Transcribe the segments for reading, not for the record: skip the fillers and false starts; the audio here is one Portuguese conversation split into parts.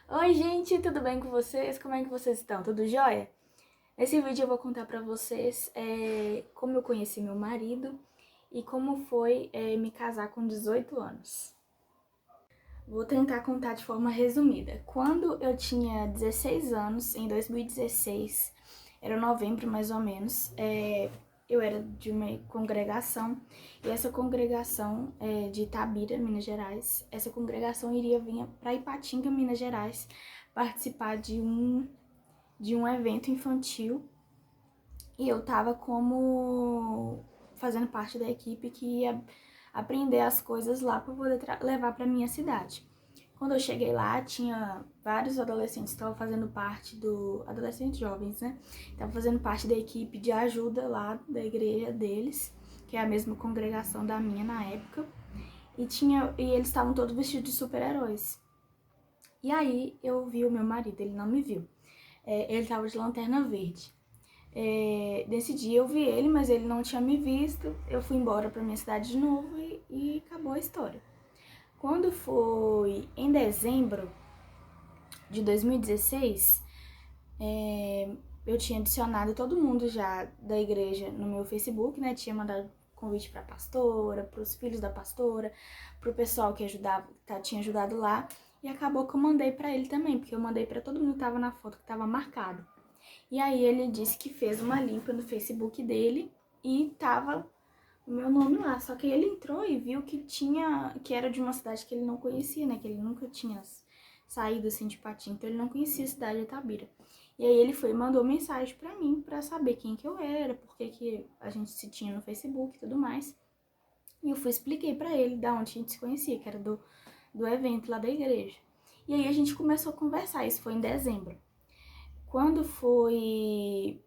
Oi, gente, tudo bem com vocês? Como é que vocês estão? Tudo jóia? Nesse vídeo eu vou contar pra vocês como eu conheci meu marido e como foi me casar com 18 anos. Vou tentar contar de forma resumida. Quando eu tinha 16 anos, em 2016, era novembro mais ou menos, eu era de uma congregação e essa congregação de Itabira, Minas Gerais, essa congregação iria vir para Ipatinga, Minas Gerais, participar de um evento infantil e eu tava como fazendo parte da equipe que ia aprender as coisas lá para poder levar para minha cidade. Quando eu cheguei lá, tinha vários adolescentes que estavam fazendo parte adolescentes jovens, né? Estavam fazendo parte da equipe de ajuda lá da igreja deles, que é a mesma congregação da minha na época. E eles estavam todos vestidos de super-heróis. E aí eu vi o meu marido, ele não me viu. Ele estava de lanterna verde. Nesse dia eu vi ele, mas ele não tinha me visto. Eu fui embora para minha cidade de novo e acabou a história. Quando foi em dezembro de 2016, eu tinha adicionado todo mundo já da igreja no meu Facebook, né? Tinha mandado convite para a pastora, para os filhos da pastora, para o pessoal que ajudava, tinha ajudado lá. E acabou que eu mandei para ele também, porque eu mandei para todo mundo que estava na foto, que estava marcado. E aí ele disse que fez uma limpa no Facebook dele e tava o meu nome lá. Só que ele entrou e viu que era de uma cidade que ele não conhecia, né? Que ele nunca tinha saído assim de Patinga, então ele não conhecia a cidade de Itabira. E aí ele foi e mandou mensagem pra mim pra saber quem que eu era, por que a gente se tinha no Facebook e tudo mais. E eu expliquei pra ele da onde a gente se conhecia, que era do evento lá da igreja. E aí a gente começou a conversar, isso foi em dezembro. Quando foi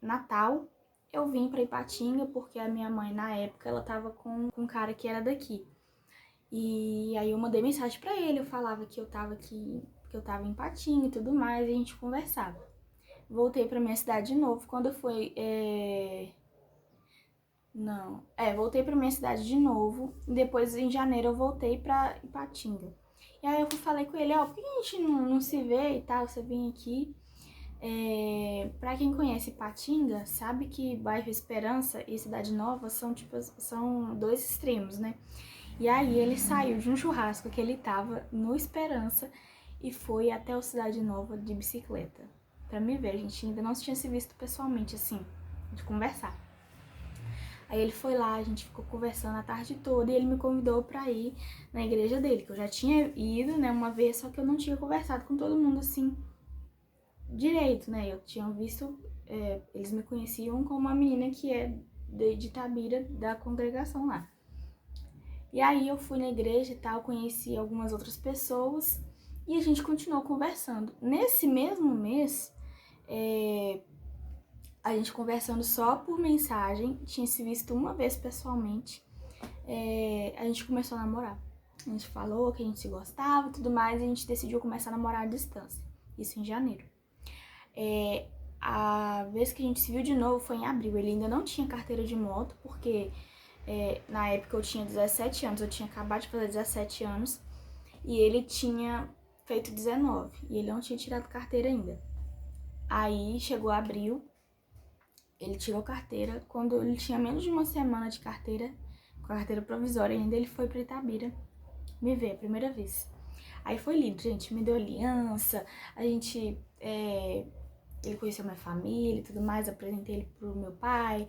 Natal, eu vim pra Ipatinga porque a minha mãe, na época, ela tava com um cara que era daqui. E aí eu mandei mensagem pra ele, eu falava que eu tava aqui, que eu tava em Ipatinga e tudo mais, e a gente conversava. Voltei pra minha cidade de novo, quando foi... Não, voltei pra minha cidade de novo, e depois em janeiro eu voltei pra Ipatinga. E aí eu falei com ele, por que a gente não se vê e tal, você vem aqui... Pra quem conhece Ipatinga, sabe que bairro Esperança e Cidade Nova são dois extremos, né? E aí ele saiu de um churrasco que ele tava no Esperança e foi até o Cidade Nova de bicicleta. Pra me ver, a gente ainda não tinha se visto pessoalmente, assim, de conversar. Aí ele foi lá, a gente ficou conversando a tarde toda e ele me convidou pra ir na igreja dele, que eu já tinha ido, né, uma vez, só que eu não tinha conversado com todo mundo, assim, direito, né? Eu tinha visto, eles me conheciam como uma menina que é de Itabira, da congregação lá. E aí eu fui na igreja e tal, conheci algumas outras pessoas e a gente continuou conversando. Nesse mesmo mês, a gente conversando só por mensagem, tinha se visto uma vez pessoalmente, a gente começou a namorar. A gente falou que a gente se gostava e tudo mais, e a gente decidiu começar a namorar à distância. Isso em janeiro. A vez que a gente se viu de novo foi em abril. Ele ainda não tinha carteira de moto, porque na época eu tinha 17 anos, eu tinha acabado de fazer 17 anos, e ele tinha feito 19, e ele não tinha tirado carteira ainda. Aí chegou abril, ele tirou carteira, quando ele tinha menos de uma semana de carteira, com a carteira provisória ainda, ele foi pra Itabira me ver a primeira vez. Aí foi lindo, gente, me deu aliança, a gente... ele conheceu minha família e tudo mais, apresentei ele pro meu pai,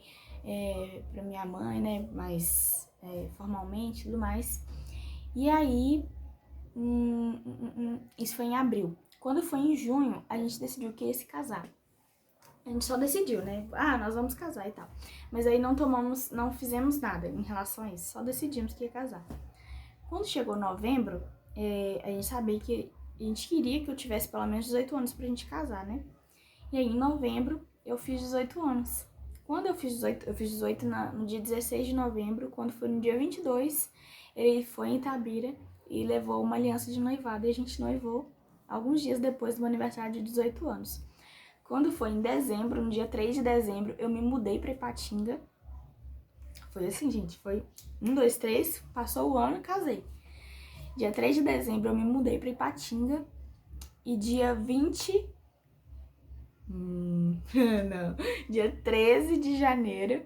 pra minha mãe, né, mais formalmente e tudo mais. E aí, isso foi em abril. Quando foi em junho, a gente decidiu que ia se casar. A gente só decidiu, né, nós vamos casar e tal. Mas aí não fizemos nada em relação a isso, só decidimos que ia casar. Quando chegou novembro, a gente sabia que a gente queria que eu tivesse pelo menos 18 anos pra gente casar, né? E aí, em novembro, eu fiz 18 anos. Quando eu fiz 18 no dia 16 de novembro, quando foi no dia 22, ele foi em Itabira e levou uma aliança de noivado e a gente noivou alguns dias depois do meu aniversário de 18 anos. Quando foi em dezembro, no dia 3 de dezembro, eu me mudei pra Ipatinga. Foi assim, gente, foi 1, 2, 3, passou o ano e casei. Dia 3 de dezembro eu me mudei pra Ipatinga E dia 20... não. Dia 13 de janeiro,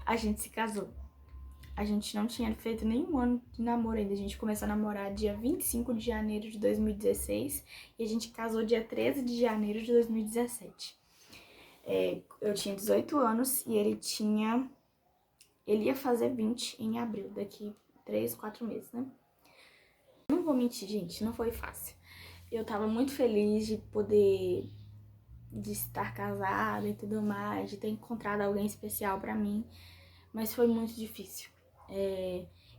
a gente se casou. A gente não tinha feito nenhum ano de namoro ainda. A gente começou a namorar dia 25 de janeiro de 2016 e a gente casou dia 13 de janeiro de 2017. Eu tinha 18 anos e ele tinha... Ele ia fazer 20 em abril, daqui 3, 4 meses, né? Não vou mentir, gente, não foi fácil. Eu tava muito feliz de poder... de estar casada e tudo mais, de ter encontrado alguém especial pra mim, mas foi muito difícil.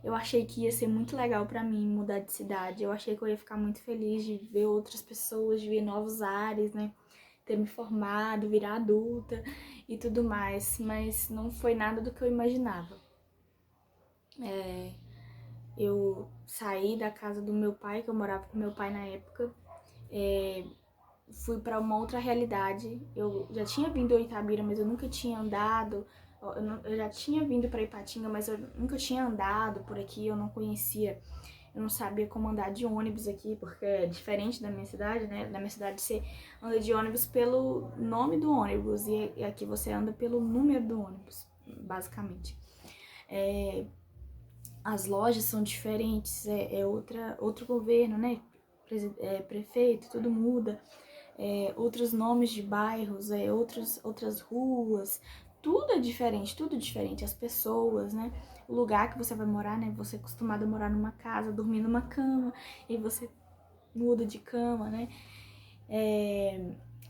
Eu achei que ia ser muito legal pra mim mudar de cidade, eu achei que eu ia ficar muito feliz de ver outras pessoas, de ver novos ares, né? Ter me formado, virar adulta e tudo mais, mas não foi nada do que eu imaginava. Eu saí da casa do meu pai, que eu morava com meu pai na época, fui pra uma outra realidade. Eu já tinha vindo a Itabira, mas eu nunca tinha andado. Eu já tinha vindo pra Ipatinga, mas eu nunca tinha andado por aqui, eu não conhecia. Eu não sabia como andar de ônibus aqui, porque é diferente da minha cidade, né? Na minha cidade você anda de ônibus pelo nome do ônibus e aqui você anda pelo número do ônibus, basicamente. As lojas são diferentes, outro governo, né? Prefeito, tudo muda. Outros nomes de bairros, outras ruas, tudo é diferente, as pessoas, né? O lugar que você vai morar, né? Você é acostumado a morar numa casa, dormir numa cama, e você muda de cama, né?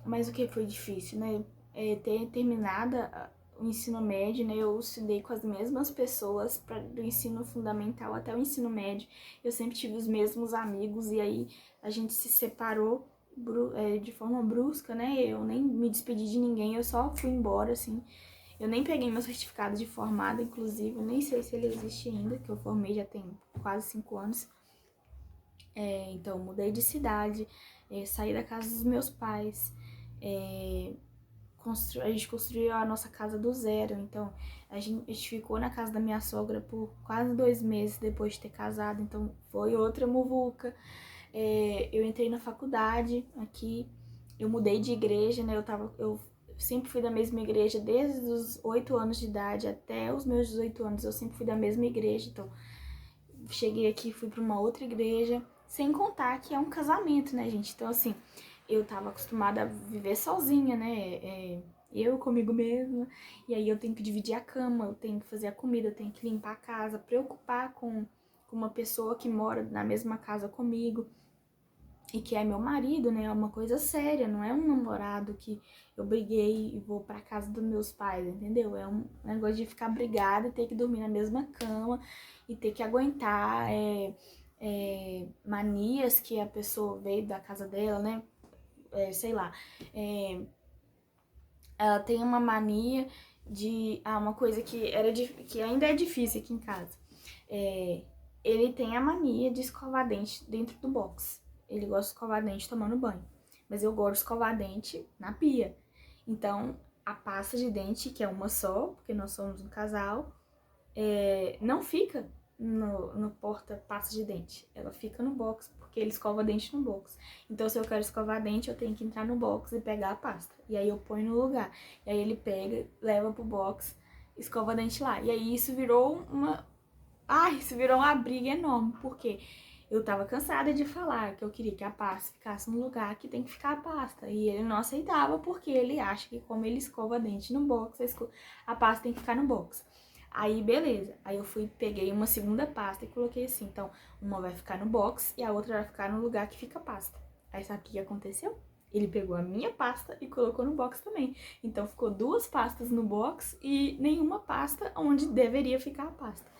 Mas o que foi difícil, né? Ter terminado o ensino médio, né? Eu estudei com as mesmas pessoas do ensino fundamental até o ensino médio. Eu sempre tive os mesmos amigos e aí a gente se separou de forma brusca, né? Eu nem me despedi de ninguém, eu só fui embora, assim. Eu nem peguei meu certificado de formada, inclusive, eu nem sei se ele existe ainda, que eu formei já tem quase 5 anos. Então, mudei de cidade, saí da casa dos meus pais, a gente construiu a nossa casa do zero, então a gente ficou na casa da minha sogra por quase 2 meses depois de ter casado, então foi outra muvuca. Eu entrei na faculdade aqui, eu mudei de igreja, né? Eu sempre fui da mesma igreja desde os 8 anos de idade até os meus 18 anos, eu sempre fui da mesma igreja, então cheguei aqui, fui para uma outra igreja, sem contar que é um casamento, né, gente? Então, assim, eu tava acostumada a viver sozinha, né? Eu comigo mesma, e aí eu tenho que dividir a cama, eu tenho que fazer a comida, eu tenho que limpar a casa, preocupar com uma pessoa que mora na mesma casa comigo e que é meu marido, né? É uma coisa séria, não é um namorado que eu briguei e vou pra casa dos meus pais, entendeu? É um negócio de ficar brigada e ter que dormir na mesma cama e ter que aguentar manias que a pessoa veio da casa dela, né? Sei lá. Ela tem uma mania de... uma coisa que ainda é difícil aqui em casa. Ele tem a mania de escovar dente dentro do box. Ele gosta de escovar dente tomando banho. Mas eu gosto de escovar dente na pia. Então, a pasta de dente, que é uma só, porque nós somos um casal, não fica no porta-pasta de dente. Ela fica no box, porque ele escova dente no box. Então, se eu quero escovar dente, eu tenho que entrar no box e pegar a pasta. E aí eu ponho no lugar. E aí ele pega, leva pro box, escova dente lá. E aí isso virou uma briga enorme, porque eu tava cansada de falar que eu queria que a pasta ficasse no lugar que tem que ficar a pasta. E ele não aceitava, porque ele acha que como ele escova dente no box, a pasta tem que ficar no box. Aí, beleza. Aí eu peguei uma segunda pasta e coloquei assim. Então, uma vai ficar no box e a outra vai ficar no lugar que fica a pasta. Aí sabe o que aconteceu? Ele pegou a minha pasta e colocou no box também. Então, ficou 2 pastas no box e nenhuma pasta onde deveria ficar a pasta.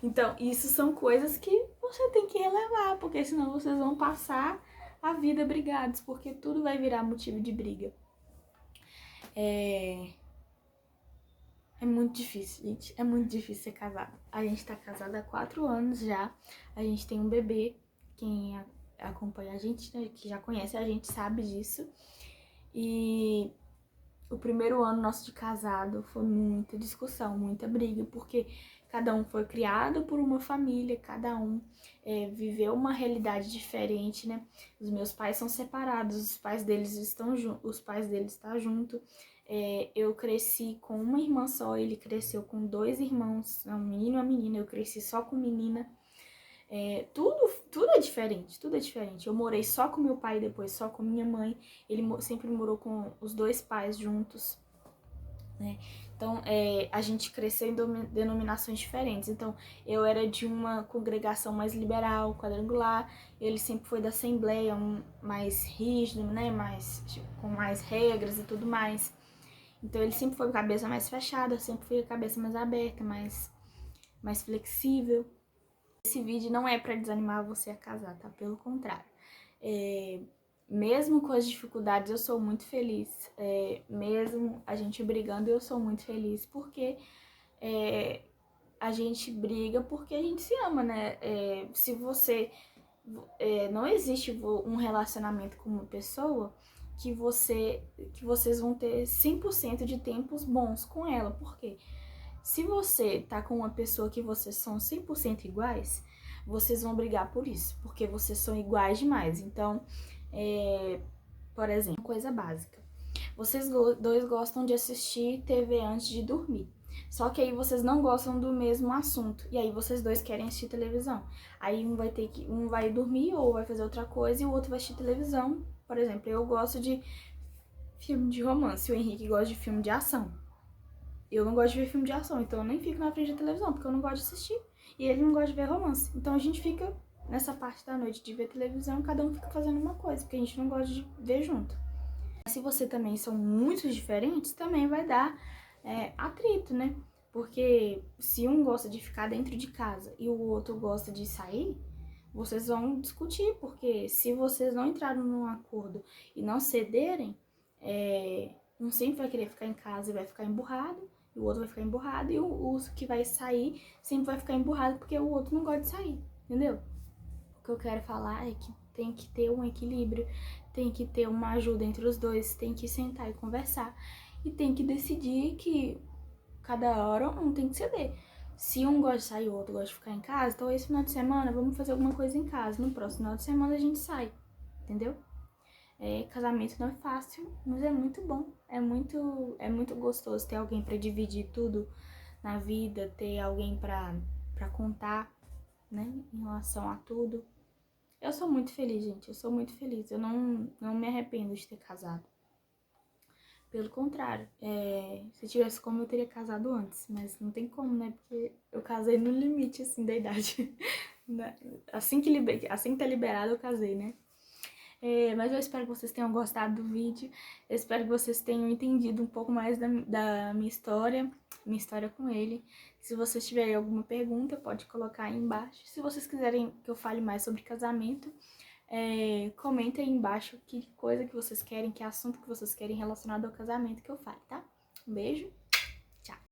Então, isso são coisas que você tem que relevar, porque senão vocês vão passar a vida brigados, porque tudo vai virar motivo de briga. É muito difícil, gente. É muito difícil ser casado. A gente tá casada há 4 anos já. A gente tem um bebê. Quem acompanha a gente, né, que já conhece a gente, sabe disso. E o primeiro ano nosso de casado foi muita discussão, muita briga, porque cada um foi criado por uma família, cada um viveu uma realidade diferente, né? Os meus pais são separados, os pais deles estão junto. Eu cresci com uma irmã só, ele cresceu com 2 irmãos, um menino e uma menina, eu cresci só com menina. Tudo é diferente, tudo é diferente. Eu morei só com meu pai, depois só com minha mãe. Ele sempre morou com os 2 pais juntos, né? Então, a gente cresceu em denominações diferentes. Então, eu era de uma congregação mais liberal, quadrangular. Ele sempre foi da assembleia, mais rígido, né? Com mais regras e tudo mais. Então, ele sempre foi com a cabeça mais fechada, eu sempre fui com a cabeça mais aberta, mais flexível. Esse vídeo não é pra desanimar você a casar, tá? Pelo contrário. Mesmo com as dificuldades, eu sou muito feliz. Mesmo a gente brigando, eu sou muito feliz. Porque a gente briga porque a gente se ama, né? Se você... não existe um relacionamento com uma pessoa que vocês vão ter 100% de tempos bons com ela. Por quê? Se você tá com uma pessoa que vocês são 100% iguais, vocês vão brigar por isso, porque vocês são iguais demais. Então, por exemplo, coisa básica. Vocês dois gostam de assistir TV antes de dormir. Só que aí vocês não gostam do mesmo assunto. E aí vocês dois querem assistir televisão. Aí um vai dormir ou vai fazer outra coisa e o outro vai assistir televisão. Por exemplo, eu gosto de filme de romance, o Henrique gosta de filme de ação. Eu não gosto de ver filme de ação, então eu nem fico na frente da televisão, porque eu não gosto de assistir. E ele não gosta de ver romance. Então a gente fica nessa parte da noite de ver televisão, cada um fica fazendo uma coisa, porque a gente não gosta de ver junto. Se você também são muito diferentes, também vai dar atrito, né? Porque se um gosta de ficar dentro de casa e o outro gosta de sair, vocês vão discutir, porque se vocês não entrarem num acordo e não cederem, um sempre vai querer ficar em casa e vai ficar emburrado, e o outro vai ficar emburrado, e o que vai sair sempre vai ficar emburrado porque o outro não gosta de sair, entendeu? O que eu quero falar é que tem que ter um equilíbrio, tem que ter uma ajuda entre os dois, tem que sentar e conversar, e tem que decidir que cada hora um tem que ceder. Se um gosta de sair e o outro gosta de ficar em casa, então esse final de semana vamos fazer alguma coisa em casa, no próximo final de semana a gente sai, entendeu? Casamento não é fácil, mas é muito bom, é muito gostoso ter alguém pra dividir tudo na vida, ter alguém pra contar, né, em relação a tudo. Eu sou muito feliz, gente, eu sou muito feliz, eu não me arrependo de ter casado. Pelo contrário, se tivesse como eu teria casado antes, mas não tem como, né, porque eu casei no limite, assim, da idade. Assim que tá liberado eu casei, né. Mas eu espero que vocês tenham gostado do vídeo, eu espero que vocês tenham entendido um pouco mais da minha história com ele. Se vocês tiverem alguma pergunta, pode colocar aí embaixo. Se vocês quiserem que eu fale mais sobre casamento, comentem aí embaixo que coisa que vocês querem, que assunto que vocês querem relacionado ao casamento que eu fale, tá? Um beijo!